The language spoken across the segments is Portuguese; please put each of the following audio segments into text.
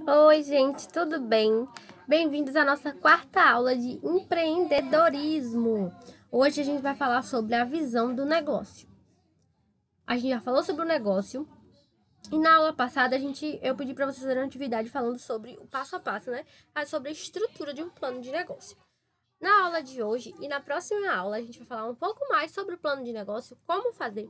Oi, gente, tudo bem? Bem-vindos à nossa quarta aula de empreendedorismo. Hoje a gente vai falar sobre a visão do negócio. A gente já falou sobre o negócio e na aula passada eu pedi para vocês fazerem uma atividade falando sobre o passo a passo, né? Sobre a estrutura de um plano de negócio. Na aula de hoje e na próxima aula a gente vai falar um pouco mais sobre o plano de negócio, como fazer.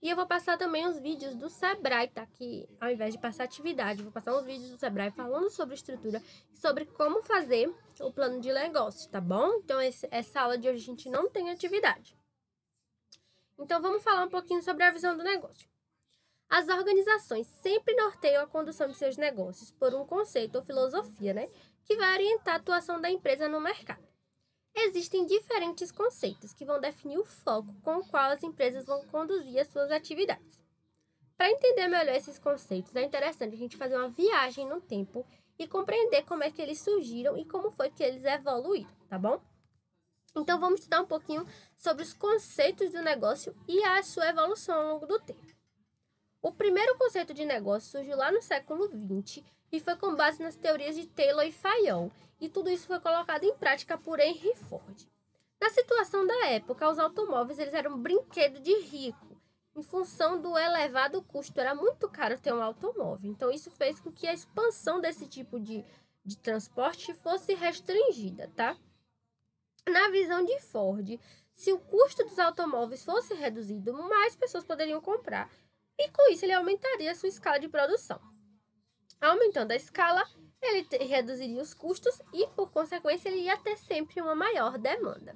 E eu vou passar também os vídeos do Sebrae, tá? Que ao invés de passar atividade, eu vou passar uns vídeos do Sebrae falando sobre estrutura e sobre como fazer o plano de negócio, tá bom? Então essa aula de hoje a gente não tem atividade. Então vamos falar um pouquinho sobre a visão do negócio. As organizações sempre norteiam a condução de seus negócios por um conceito ou filosofia, né? Que vai orientar a atuação da empresa no mercado. Existem diferentes conceitos que vão definir o foco com o qual as empresas vão conduzir as suas atividades. Para entender melhor esses conceitos, é interessante a gente fazer uma viagem no tempo e compreender como é que eles surgiram e como foi que eles evoluíram, tá bom? Então vamos estudar um pouquinho sobre os conceitos do negócio e a sua evolução ao longo do tempo. O primeiro conceito de negócio surgiu lá no século XX e foi com base nas teorias de Taylor e Fayol, e tudo isso foi colocado em prática por Henry Ford. Na situação da época, os automóveis eles eram um brinquedo de rico. Em função do elevado custo, era muito caro ter um automóvel. Então, isso fez com que a expansão desse tipo de transporte fosse restringida, tá? Na visão de Ford, se o custo dos automóveis fosse reduzido, mais pessoas poderiam comprar. E com isso, ele aumentaria a sua escala de produção. Aumentando a escala, ele reduziria os custos e, por consequência, ele ia ter sempre uma maior demanda.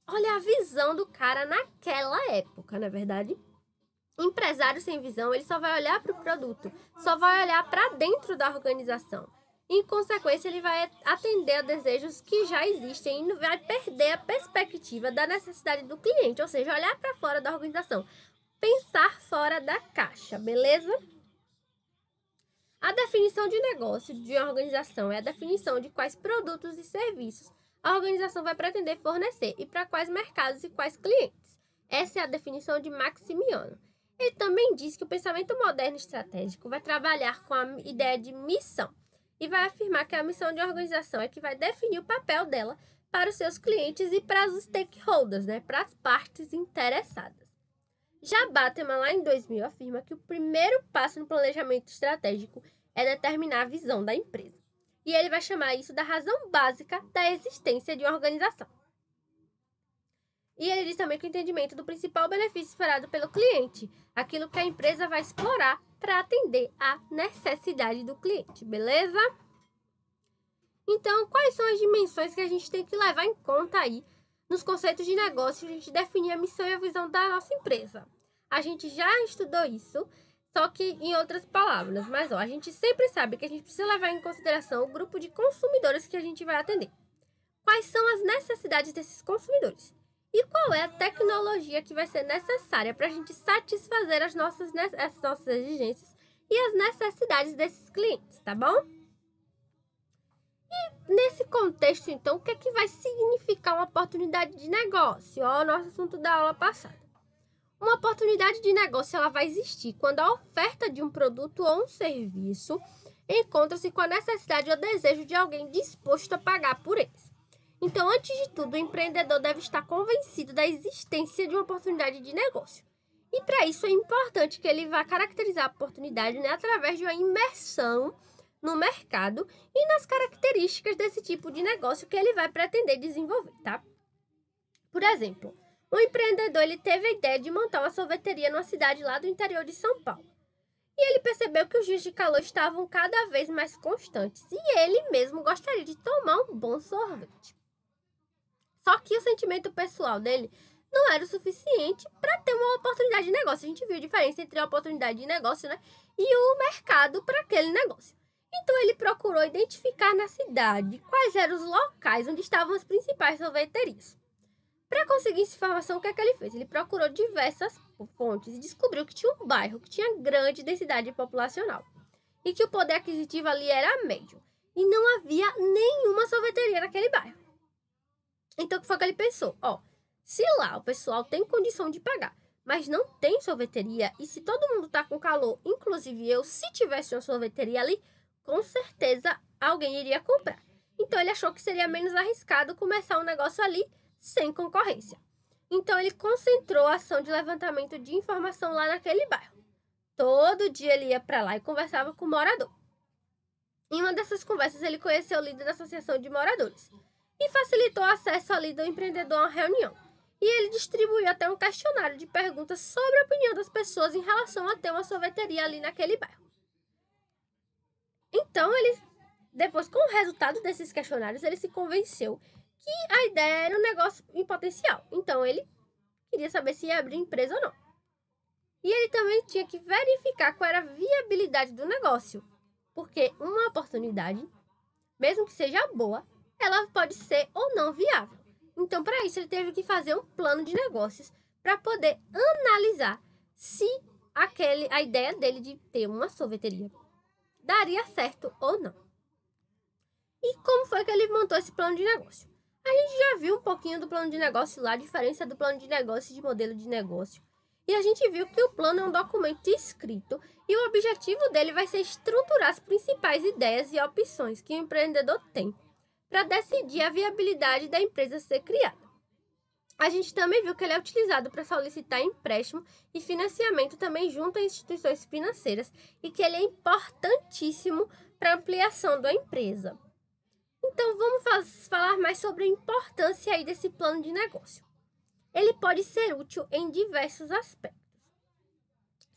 Olha a visão do cara naquela época, não é verdade? Empresário sem visão, ele só vai olhar para o produto, só vai olhar para dentro da organização. Em consequência, ele vai atender a desejos que já existem e vai perder a perspectiva da necessidade do cliente, ou seja, olhar para fora da organização, pensar fora da caixa, beleza? A definição de negócio de uma organização é a definição de quais produtos e serviços a organização vai pretender fornecer e para quais mercados e quais clientes. Essa é a definição de Maximiano. Ele também diz que o pensamento moderno estratégico vai trabalhar com a ideia de missão e vai afirmar que a missão de uma organização é que vai definir o papel dela para os seus clientes e para os stakeholders, né, para as partes interessadas. Já Bateman, lá em 2000, afirma que o primeiro passo no planejamento estratégico é determinar a visão da empresa. E ele vai chamar isso da razão básica da existência de uma organização. E ele diz também que o entendimento do principal benefício esperado pelo cliente, aquilo que a empresa vai explorar para atender à necessidade do cliente, beleza? Então, quais são as dimensões que a gente tem que levar em conta aí nos conceitos de negócio, a gente definir a missão e a visão da nossa empresa? A gente já estudou isso, só que em outras palavras. Mas, a gente sempre sabe que a gente precisa levar em consideração o grupo de consumidores que a gente vai atender. Quais são as necessidades desses consumidores? E qual é a tecnologia que vai ser necessária para a gente satisfazer as nossas exigências e as necessidades desses clientes, tá bom? Nesse contexto, então, o que é que vai significar uma oportunidade de negócio? Ó, o nosso assunto da aula passada. Uma oportunidade de negócio ela vai existir quando a oferta de um produto ou um serviço encontra-se com a necessidade ou desejo de alguém disposto a pagar por eles. Então, antes de tudo, o empreendedor deve estar convencido da existência de uma oportunidade de negócio. E para isso é importante que ele vá caracterizar a oportunidade, né, através de uma imersão no mercado e nas características desse tipo de negócio que ele vai pretender desenvolver, tá? Por exemplo, um empreendedor ele teve a ideia de montar uma sorveteria numa cidade lá do interior de São Paulo. E ele percebeu que os dias de calor estavam cada vez mais constantes e ele mesmo gostaria de tomar um bom sorvete. Só que o sentimento pessoal dele não era o suficiente para ter uma oportunidade de negócio. A gente viu a diferença entre a oportunidade de negócio, né, e o mercado para aquele negócio. Então ele procurou identificar na cidade quais eram os locais onde estavam as principais sorveterias. Para conseguir essa informação, o que é que ele fez? Ele procurou diversas fontes e descobriu que tinha um bairro que tinha grande densidade populacional e que o poder aquisitivo ali era médio. E não havia nenhuma sorveteria naquele bairro. Então, o que foi que ele pensou? Se lá o pessoal tem condição de pagar mas não tem sorveteria, e se todo mundo tá com calor, inclusive eu, se tivesse uma sorveteria ali, com certeza alguém iria comprar. Então ele achou que seria menos arriscado começar um negócio ali sem concorrência. Então ele concentrou a ação de levantamento de informação lá naquele bairro. Todo dia ele ia para lá e conversava com o morador. Em uma dessas conversas ele conheceu o líder da associação de moradores e facilitou o acesso ali do empreendedor a uma reunião. E ele distribuiu até um questionário de perguntas sobre a opinião das pessoas em relação a ter uma sorveteria ali naquele bairro. Então, depois, com o resultado desses questionários, ele se convenceu que a ideia era um negócio em potencial. Então, ele queria saber se ia abrir empresa ou não. E ele também tinha que verificar qual era a viabilidade do negócio. Porque uma oportunidade, mesmo que seja boa, ela pode ser ou não viável. Então, para isso, ele teve que fazer um plano de negócios para poder analisar se a ideia dele de ter uma sorveteria daria certo ou não. E como foi que ele montou esse plano de negócio? A gente já viu um pouquinho do plano de negócio lá, a diferença do plano de negócio e de modelo de negócio. E a gente viu que o plano é um documento escrito e o objetivo dele vai ser estruturar as principais ideias e opções que o empreendedor tem para decidir a viabilidade da empresa ser criada. A gente também viu que ele é utilizado para solicitar empréstimo e financiamento também junto a instituições financeiras e que ele é importantíssimo para a ampliação da empresa. Então, vamos falar mais sobre a importância aí desse plano de negócio. Ele pode ser útil em diversos aspectos.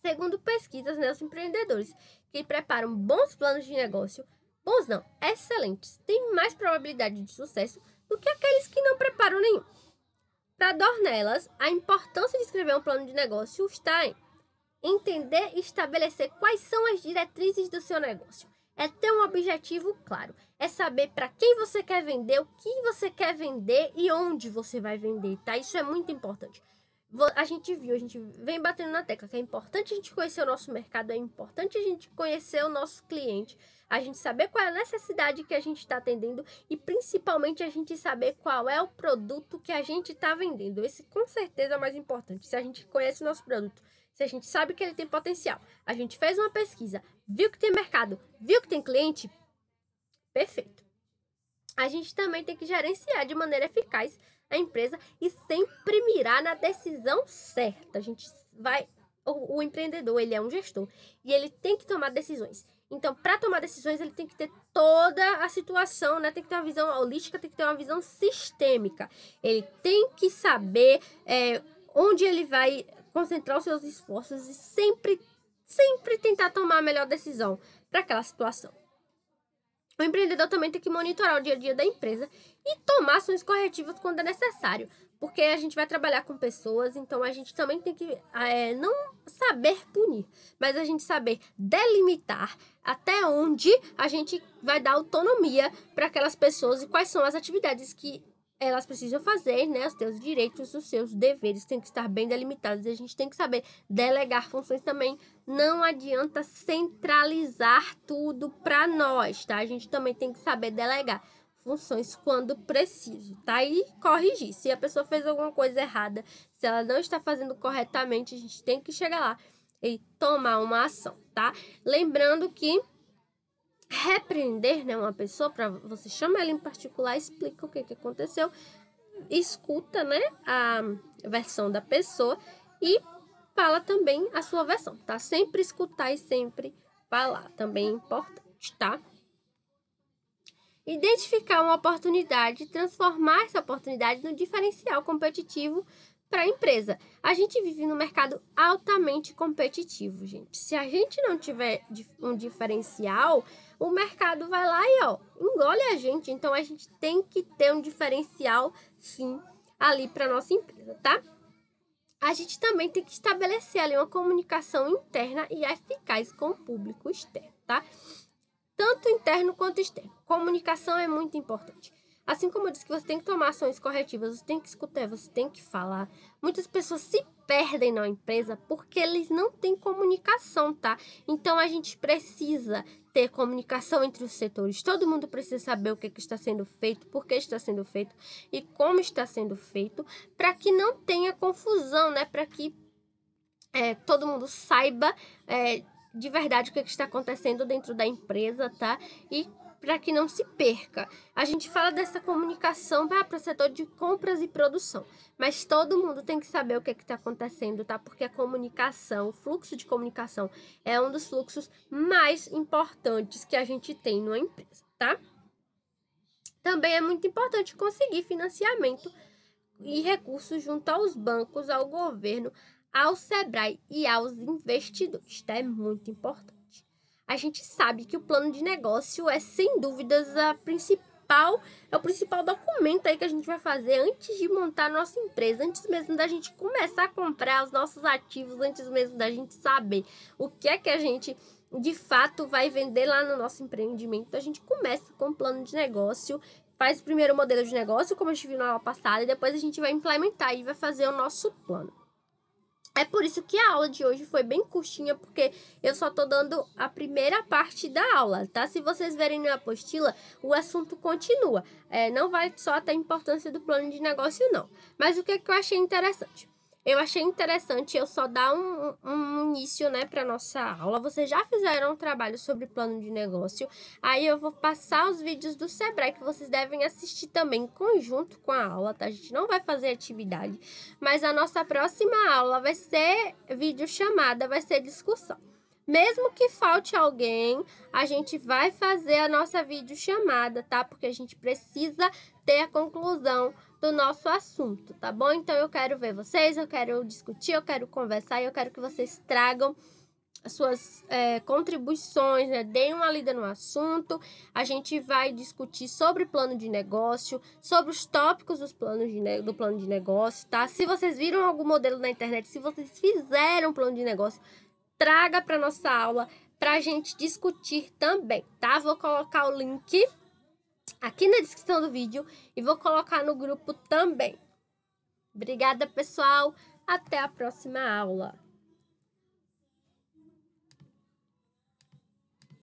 Segundo pesquisas, os empreendedores que preparam bons planos de negócio, bons não, excelentes, têm mais probabilidade de sucesso do que aqueles que não preparam nenhum. Para Dornelas, a importância de escrever um plano de negócio está em entender e estabelecer quais são as diretrizes do seu negócio. É ter um objetivo claro. É saber para quem você quer vender, o que você quer vender e onde você vai vender, tá? Isso é muito importante. A gente vem batendo na tecla que é importante a gente conhecer o nosso mercado, é importante a gente conhecer o nosso cliente, a gente saber qual é a necessidade que a gente está atendendo e principalmente a gente saber qual é o produto que a gente está vendendo. Esse com certeza é o mais importante. Se a gente conhece o nosso produto, se a gente sabe que ele tem potencial, a gente fez uma pesquisa, viu que tem mercado, viu que tem cliente, perfeito. A gente também tem que gerenciar de maneira eficaz a empresa e sempre mirar na decisão certa. O empreendedor, ele é um gestor e ele tem que tomar decisões. Então, para tomar decisões, ele tem que ter toda a situação, né? Tem que ter uma visão holística, tem que ter uma visão sistêmica. Ele tem que saber onde ele vai concentrar os seus esforços e sempre tentar tomar a melhor decisão para aquela situação. O empreendedor também tem que monitorar o dia a dia da empresa e tomar ações corretivas quando é necessário, porque a gente vai trabalhar com pessoas, então a gente também tem que não saber punir, mas a gente saber delimitar até onde a gente vai dar autonomia para aquelas pessoas e quais são as atividades que elas precisam fazer, né? Os seus direitos, os seus deveres têm que estar bem delimitados. E a gente tem que saber delegar funções também. Não adianta centralizar tudo para nós, tá? A gente também tem que saber delegar funções quando preciso, tá? E corrigir. Se a pessoa fez alguma coisa errada, se ela não está fazendo corretamente, a gente tem que chegar lá e tomar uma ação, tá? Lembrando que repreender, né, uma pessoa, para você chama ela em particular, explica o que aconteceu, escuta, né, a versão da pessoa e fala também a sua versão, tá? Sempre escutar e sempre falar, também é importante, tá? Identificar uma oportunidade, transformar essa oportunidade no diferencial competitivo para a empresa. A gente vive num mercado altamente competitivo, gente. Se a gente não tiver um diferencial, o mercado vai lá e engole a gente. Então, a gente tem que ter um diferencial, sim, ali para nossa empresa, tá? A gente também tem que estabelecer ali uma comunicação interna e eficaz com o público externo, tá? Tanto interno quanto externo. Comunicação é muito importante. Assim como eu disse que você tem que tomar ações corretivas, você tem que escutar, você tem que falar. Muitas pessoas se perdem na empresa porque eles não têm comunicação, tá? Então, a gente precisa ter comunicação entre os setores. Todo mundo precisa saber o que está sendo feito, por que está sendo feito e como está sendo feito, para que não tenha confusão, né? Para que todo mundo saiba de verdade o que está acontecendo dentro da empresa, tá? E para que não se perca. A gente fala dessa comunicação para o setor de compras e produção, mas todo mundo tem que saber o que está acontecendo, tá? Porque a comunicação, o fluxo de comunicação é um dos fluxos mais importantes que a gente tem numa empresa, tá? Também é muito importante conseguir financiamento e recursos junto aos bancos, ao governo, ao Sebrae e aos investidores, tá? É muito importante. A gente sabe que o plano de negócio é, sem dúvidas, o principal documento aí que a gente vai fazer antes de montar a nossa empresa, antes mesmo da gente começar a comprar os nossos ativos, antes mesmo da gente saber o que é que a gente de fato vai vender lá no nosso empreendimento. A gente começa com o plano de negócio, faz o primeiro modelo de negócio, como a gente viu na aula passada, e depois a gente vai implementar e vai fazer o nosso plano. É por isso que a aula de hoje foi bem curtinha, porque eu só tô dando a primeira parte da aula, tá? Se vocês verem na apostila, o assunto continua. Não vai só ter a importância do plano de negócio, não. Mas o que eu achei interessante? Eu achei interessante eu só dar um início, né, para nossa aula. Vocês já fizeram um trabalho sobre plano de negócio. Aí eu vou passar os vídeos do Sebrae que vocês devem assistir também em conjunto com a aula, tá? A gente não vai fazer atividade, mas a nossa próxima aula vai ser videochamada, vai ser discussão. Mesmo que falte alguém, a gente vai fazer a nossa videochamada, tá? Porque a gente precisa ter a conclusão do nosso assunto, tá bom? Então eu quero ver vocês, eu quero discutir, eu quero conversar e eu quero que vocês tragam as suas contribuições, né? Deem uma lida no assunto. A gente vai discutir sobre plano de negócio, sobre os tópicos do plano de negócio, tá? Se vocês viram algum modelo na internet, se vocês fizeram um plano de negócio, traga para nossa aula para a gente discutir também, tá? Vou colocar o link aqui na descrição do vídeo e vou colocar no grupo também. Obrigada, pessoal. Até a próxima aula.